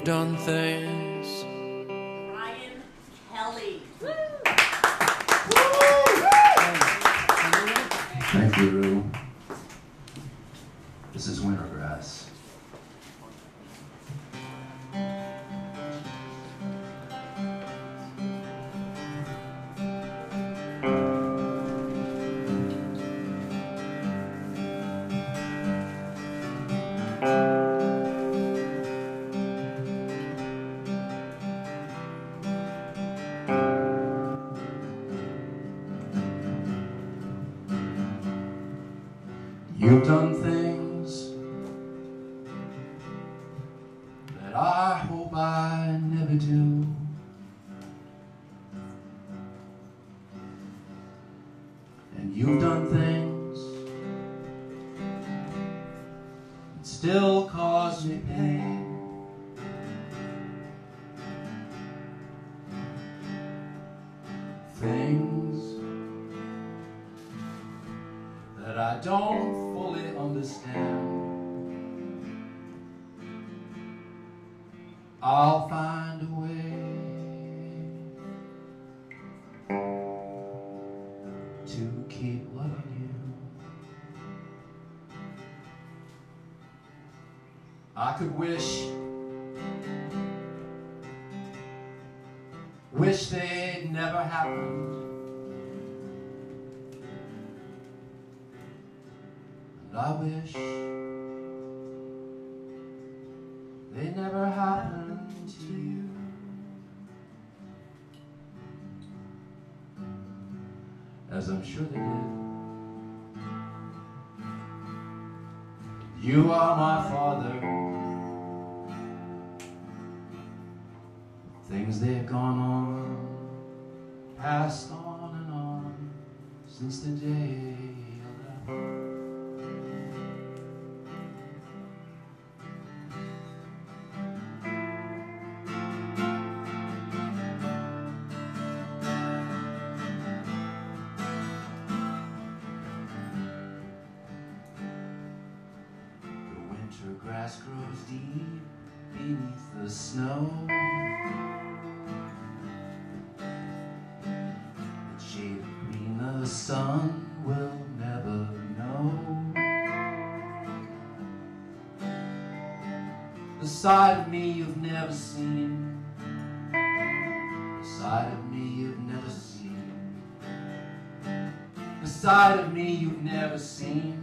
done things. Ryan Kelly. Thank you, ReW. This is Wintergrass. You've done things that I hope I never do. And you've done things that still cause me pain. Things that I don't fully understand. I'll find a way to keep loving you. I could wish they'd never happened. I wish they never happened to you. As I'm sure they did. You are my father. Things they've gone on, passed on and on since the day I left. Grass grows deep beneath the snow. The shade of green the sun will never know. The side of me you've never seen. The side of me you've never seen. The side of me you've never seen.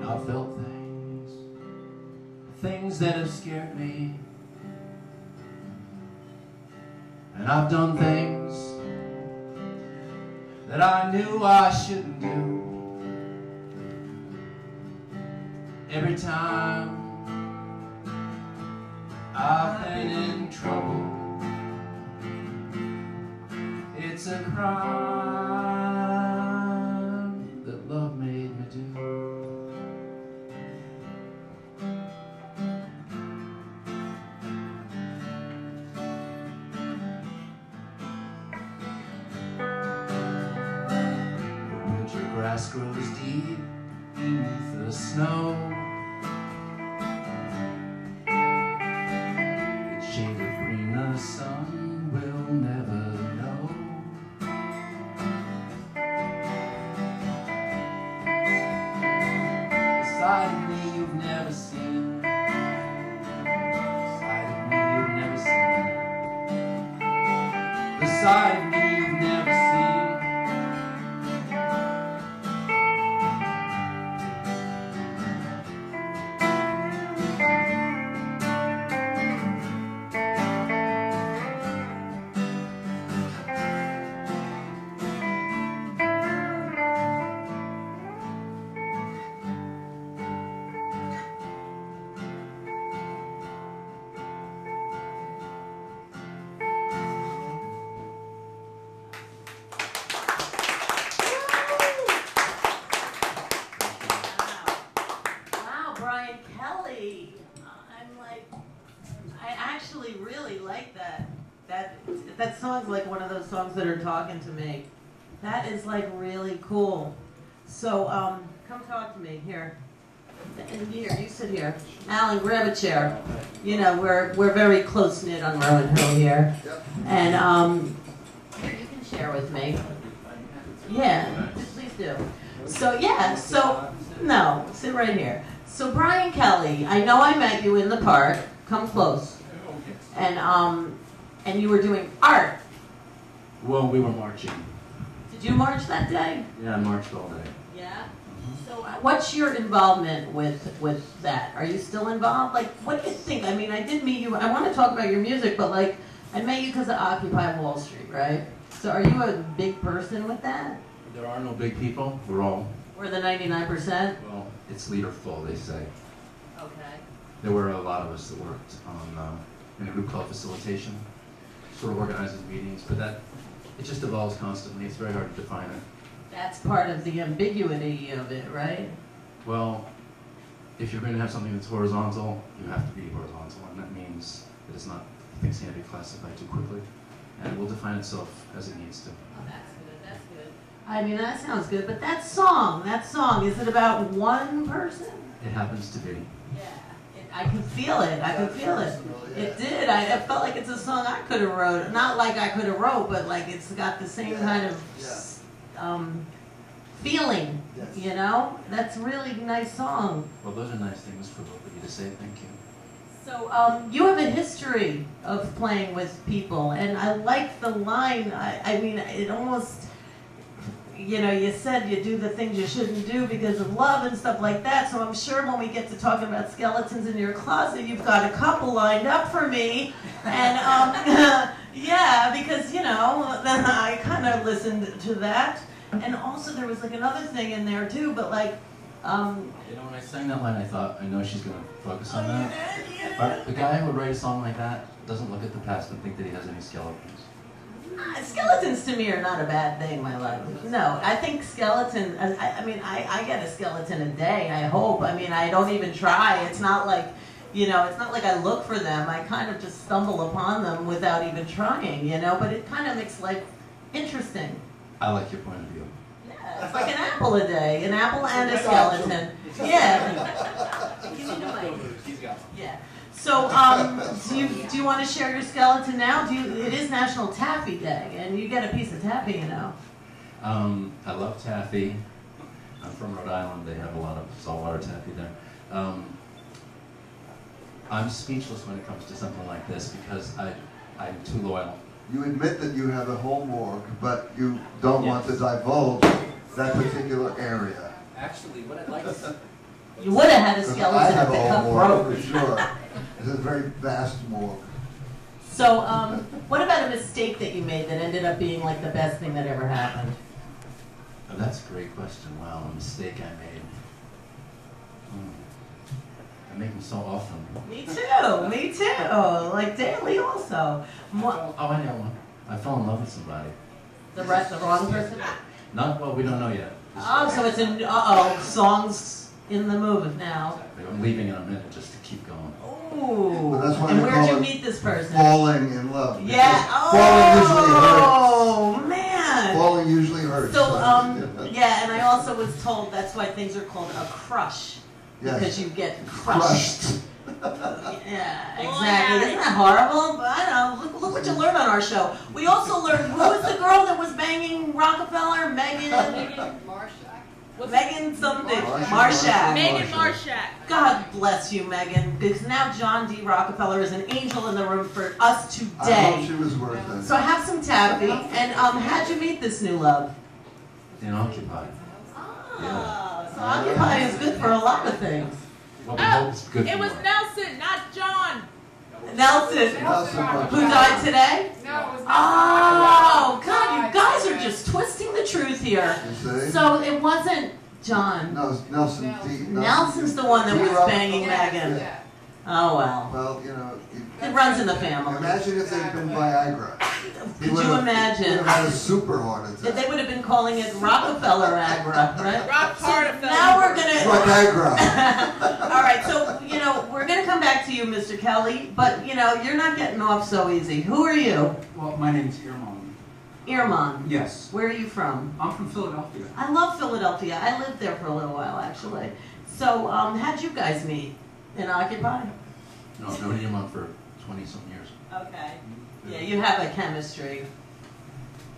I've felt things that have scared me, and I've done things that I knew I shouldn't do. Every time I've been in trouble, it's a crime that love made me do. Grass grows deep beneath the snow. The shade of green the sun will never know. The side of me you've never seen. The side of me you've never seen. The side of me you've never seen. song's like one of those songs that are talking to me. That is like really cool. So come talk to me here. And here, you sit here. Alan, grab a chair. You know, we're very close knit on ReWandWho here. And you can share with me. Yeah, please do. So yeah, no, sit right here. So Brian Kelly, I know I met you in the park. Come close. And you were doing art. Well, we were marching. Did you march that day? Yeah, I marched all day. Yeah. So what's your involvement with that? Are you still involved? Like, what do you think? I mean, I did meet you. I want to talk about your music, but like, I met you because of Occupy Wall Street, right? So are you a big person with that? There are no big people. We're the 99%? Well, it's leader full, they say. Okay. There were a lot of us that worked on in a group called facilitation, sort of organizes meetings, but it just evolves constantly. It's very hard to define it. That's part of the ambiguity of it, right? Well, if you're going to have something that's horizontal, you have to be horizontal, and that means that things can't be classified too quickly, and it will define itself as it needs to. Oh, that's good, that's good. I mean, that sounds good, but that song, is it about one person? It happens to be. Yeah, I can feel it, It did, I felt like it's a song I could have wrote. Not like I could have wrote, but like it's got the same kind of feeling, you know? That's a really nice song. Well, those are nice things for both of you to say, thank you. So you have a history of playing with people, and I like the line. I mean, it almost, you know, you said you do the things you shouldn't do because of love and stuff like that, so I'm sure when we get to talking about skeletons in your closet, you've got a couple lined up for me, and yeah, because, you know, I kind of listened to that, and also there was like another thing in there too, but like, you know, when I sang that line, I thought, I know she's going to focus on that. But the guy who would write a song like that doesn't look at the past and think that he has any skeletons. Skeletons to me are not a bad thing, my life. No, I think skeleton, I mean, I get a skeleton a day, I hope. I mean, I don't even try. It's not like, you know, it's not like I look for them. I kind of just stumble upon them without even trying, you know, but it kind of makes life interesting. I like your point of view. Yeah, it's like an apple a day, an apple and a skeleton. Yeah. Give me the mic. Yeah. So, do you want to share your skeleton now? It is National Taffy Day, and you get a piece of taffy, you know. I love taffy. I'm from Rhode Island. They have a lot of saltwater taffy there. I'm speechless when it comes to something like this because I'm too loyal. You admit that you have a whole morgue, but you don't want to divulge that particular area. Actually, what I'd like to... You would have had a skeleton I have if a the whole cup morgue, broke. for sure. It's a very vast morgue. So, what about a mistake that you made that ended up being like the best thing that ever happened? Oh, that's a great question. Wow, a mistake I made. I make them so often. Me too, like daily also. I know one. I fell in love with somebody. The wrong person? Not, well, we don't know yet. Oh, so it's songs in the move now. I'm leaving in a minute just to keep going. Ooh, Well, that's why and they where'd call you it meet this person? Falling in love. Yeah, Falling usually hurts. Man. Falling usually hurts. So, yeah, and I also was told that's why things are called a crush. Yes. Because you get crushed. Yeah, exactly. yeah. Isn't that horrible? But I don't know. Look what you learn on our show. We also learned, who was the girl that was banging Rockefeller? Megan something. Marshak. Megan Marshak. God bless you, Megan. Because now John D. Rockefeller is an angel in the room for us I hope today. she was worth it. So have some taffy. And how'd you meet this new love? In Occupy. Oh, so Occupy is good for a lot of things. Well, we hope it's good It for was her. Nelson, not John. Nelson, who died today? No, it was Oh, God, you guys are just twisting the truth here. You see? So it wasn't John. No, Nelson D. Nelson's the one that was banging Megan. Yeah. Oh, well. Well, you know. It runs in the family. Imagine if they'd been Viagra. Could you imagine? He would have had a super heart attack. They would have been calling it Rockefeller Agra, right? Rock So hard. now we're gonna. Viagra. All right, so you know we're gonna come come back to you, Mr. Kelly, but you know, you're not getting off so easy. Who are you? Well, my name's Irmon. Irmon. Yes. Where are you from? I'm from Philadelphia. I love Philadelphia. I lived there for a little while, actually. So, how'd you guys meet? In Occupy? No, I've known Irmon for 20-something years. Okay. Yeah, you have a chemistry.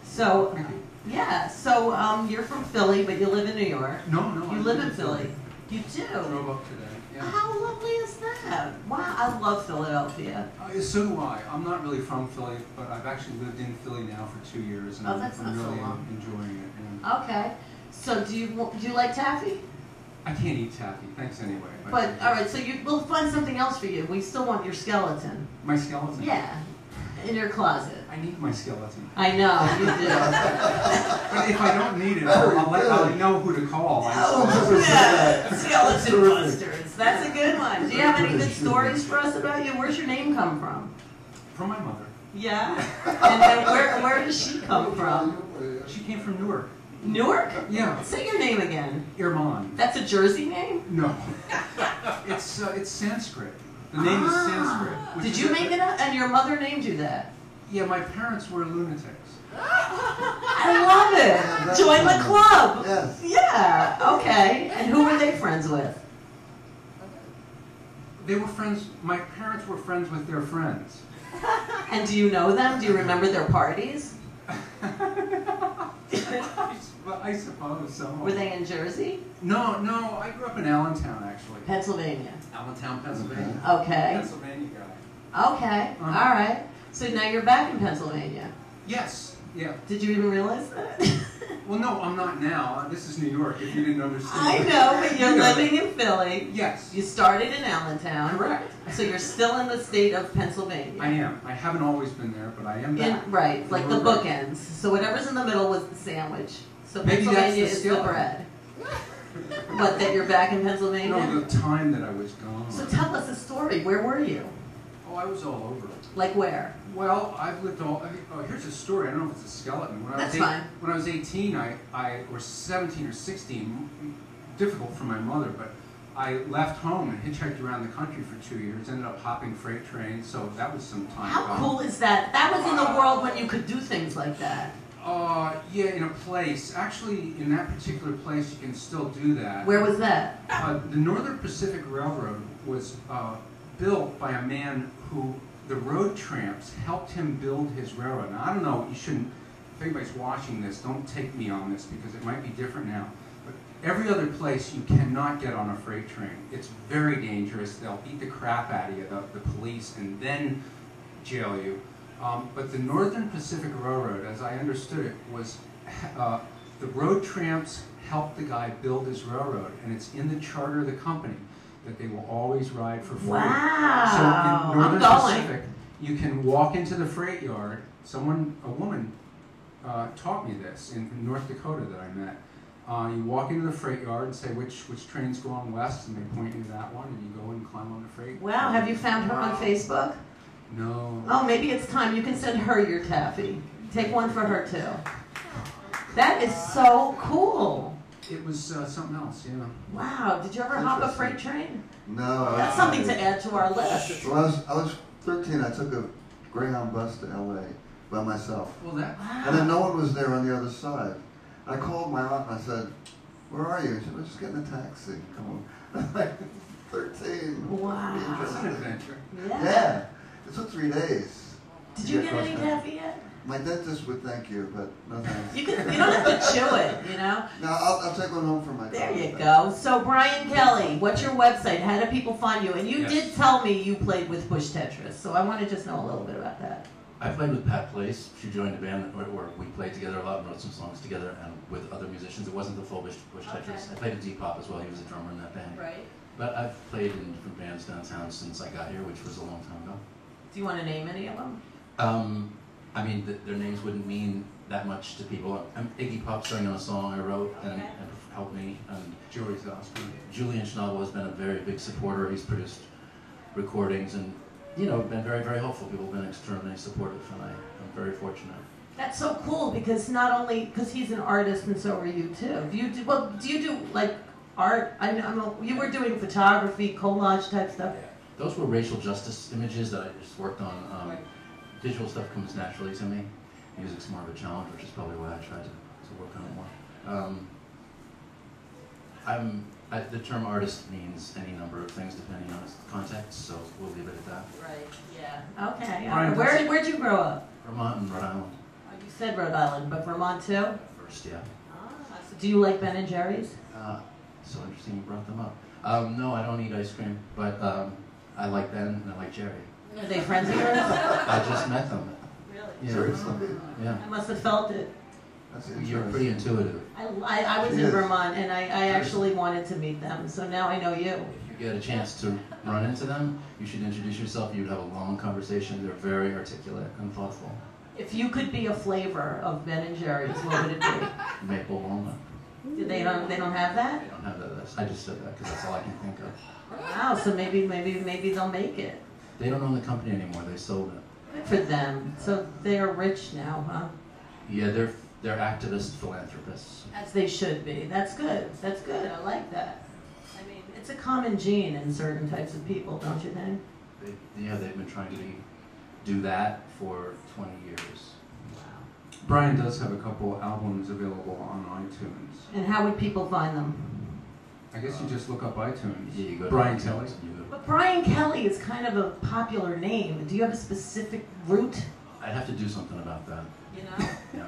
So, yeah, so you're from Philly, but you live in New York. No. You live in Philly. You do? Drove up today. Yeah. How lovely is that? Wow, I love Philadelphia. So do I. I'm not really from Philly, but I've actually lived in Philly now for 2 years, and Oh, that's I'm not so really long. enjoying it. And Okay. So do you like taffy? I can't eat taffy. Thanks anyway. But all right, so we'll find something else for you. We still want your skeleton. My skeleton. Yeah, in your closet. I need my skeleton. I know you do. But if I don't need it, I'll know who to call. Yeah, skeleton busters. That's a good one. Do you have any good stories for us about you? Where's your name come from? From my mother. Yeah. And then where does she come from? She came from Newark. Newark? Yeah. Say your name again. Irmon. That's a Jersey name? No. It's Sanskrit. The name is Sanskrit. Did you make it up? And your mother named you that? Yeah, my parents were lunatics. I love it. Join the club. Yes. Yeah. Okay. And who were they friends with? They were friends. My parents were friends with their friends. And do you know them? Do you remember their parties? Well, I suppose so. Were they in Jersey? No. I grew up in Allentown, actually. Pennsylvania. Allentown, Pennsylvania. Okay. Pennsylvania guy. Okay. Uh-huh. All right. So now you're back in Pennsylvania. Yes. Yeah. Did you even realize that? Well, no, I'm not now. This is New York. If you didn't understand. I know, but you're You know. living in Philly. Yes. You started in Allentown. Correct. So you're still in the state of Pennsylvania. I am. I haven't always been there, but I am back. Right, like the Right. bookends. So whatever's in the middle was the sandwich. So Maybe that's Pennsylvania the is the skeleton. bread. What, that you're back in Pennsylvania? No, the time that I was gone. So tell us a story. Where were you? Oh, I was all over. Like where? Well, I've lived all. Oh, here's a story. I don't know if it's a skeleton. When That's I was fine. When I was 18, or 17 or 16, difficult for my mother, but I left home and hitchhiked around the country for 2 years. Ended up hopping freight trains, so that was some time. How gone. cool is that? That was in the world when you could do things like that. Yeah, in a place. Actually, in that particular place, you can still do that. Where was that? The Northern Pacific Railroad was built by a man who the road tramps helped him build his railroad. Now, I don't know, you shouldn't, if anybody's watching this, don't take me on this because it might be different now. But every other place you cannot get on a freight train. It's very dangerous. They'll beat the crap out of you, the police, and then jail you. But the Northern Pacific Railroad, as I understood it, was the road tramps helped the guy build his railroad, and it's in the charter of the company that they will always ride for free. Wow. So in Northern I'm going. Pacific, you can walk into the freight yard. A woman taught me this in North Dakota that I met. You walk into the freight yard and say which train's going west, and they point you to that one, and you go and climb on the freight. Wow, have you found her on Facebook? No. Oh, maybe it's time. You can send her your taffy. Take one for her too. That is so cool. It was something else, yeah. Wow, did you ever hop a freight train? No. That's something to add to our list. When I was 13, I took a Greyhound bus to LA by myself. Well, that. And then no one was there on the other side. I called my aunt and I said, "Where are you?" She said, "I'm just getting a taxi. Come on." I'm like, 13. Wow. That's an adventure. Yeah. It took 3 days. Did you get any taffy yet? My dentist would thank you, but no thanks. You don't have to chew it, you know? No, I'll take one home for my There daughter. you go. So Brian Kelly, what's your website? How do people find you? And you Yes. did tell me you played with Bush Tetris, so I want to just know a little bit about that. I played with Pat Place. She joined a band where we played together a lot and wrote some songs together, and with other musicians. It wasn't the full Bush Tetris. Okay. I played with Depop as well. He was a drummer in that band. Right. But I've played in different bands downtown since I got here, which was a long time ago. Do you want to name any of them? I mean, their names wouldn't mean that much to people. Iggy Pop sang on a song I wrote and helped me. And Joey's awesome. Julian Schnabel has been a very big supporter. He's produced recordings and, you know, been very, very helpful. People have been extremely supportive, and I'm very fortunate. That's so cool because not only because he's an artist and so are you too. Do you do like art? I know you were doing photography, collage type stuff. those were racial justice images that I just worked on. Visual stuff comes naturally to me. Music's more of a challenge, which is probably why I tried to work on it more. The term artist means any number of things depending on its context, so we'll leave it at that. Right, yeah. Okay. Brian, Where'd you grow up? Vermont and Rhode Island. Oh, you said Rhode Island, but Vermont too? First, yeah. So do you like Ben and Jerry's? So interesting you brought them up. No, I don't eat ice cream, but I like Ben and I like Jerry. Are they friends of yours? I just met them. Really? Yeah. Seriously? Yeah. I must have felt it. That's You're interesting. pretty intuitive. I was in Yes. Vermont, and I actually wanted to meet them, so now I know you. If you get a chance to run into them, you should introduce yourself. You'd have a long conversation. They're very articulate and thoughtful. If you could be a flavor of Ben and Jerry's, what would it be? Maple walnut. They don't have that? They don't have that. I just said that because that's all I can think of. Wow, so maybe they'll make it. They don't own the company anymore. They sold it. Good for them. So they are rich now, huh? Yeah, they're activist philanthropists. As they should be. That's good. That's good. I like that. I mean, it's a common gene in certain types of people, don't you think? They've been trying to do that for 20 years. Brian does have a couple albums available on iTunes. And how would people find them? I guess you just look up iTunes. Yeah, you go to Brian iTunes, Kelly. But Brian Kelly is kind of a popular name. Do you have a specific route? I'd have to do something about that. You know? Yeah.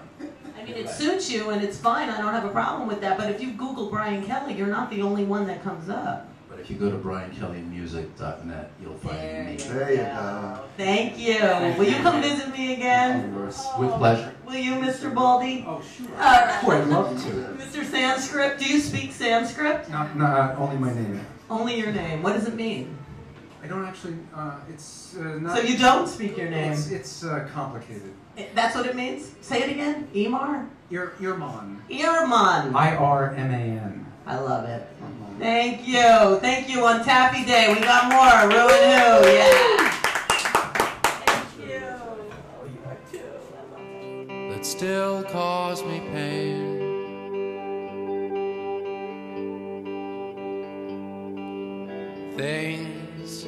I mean, it suits you and it's fine. I don't have a problem with that. But if you Google Brian Kelly, you're not the only one that comes up. But if you go to briankellymusic.net, you'll find me. There you go. Thank you. Will you come visit me again? With pleasure. Will you, Mr. Baldy? Oh, sure. Oh, I'd love to. Mr. Sanskrit, do you speak Sanskrit? Not only my name. Only your name. What does it mean? I don't actually, it's not... So you don't speak your name? It's complicated. That's what it means? Say it again. Imar? Irman. Irman. I-R-M-A-N. I love it. Thank you. Thank you on Taffy Day. We got more. ReW WhO. Yeah. Thank you. Oh, you are too. I love it. That still cause me pain. Things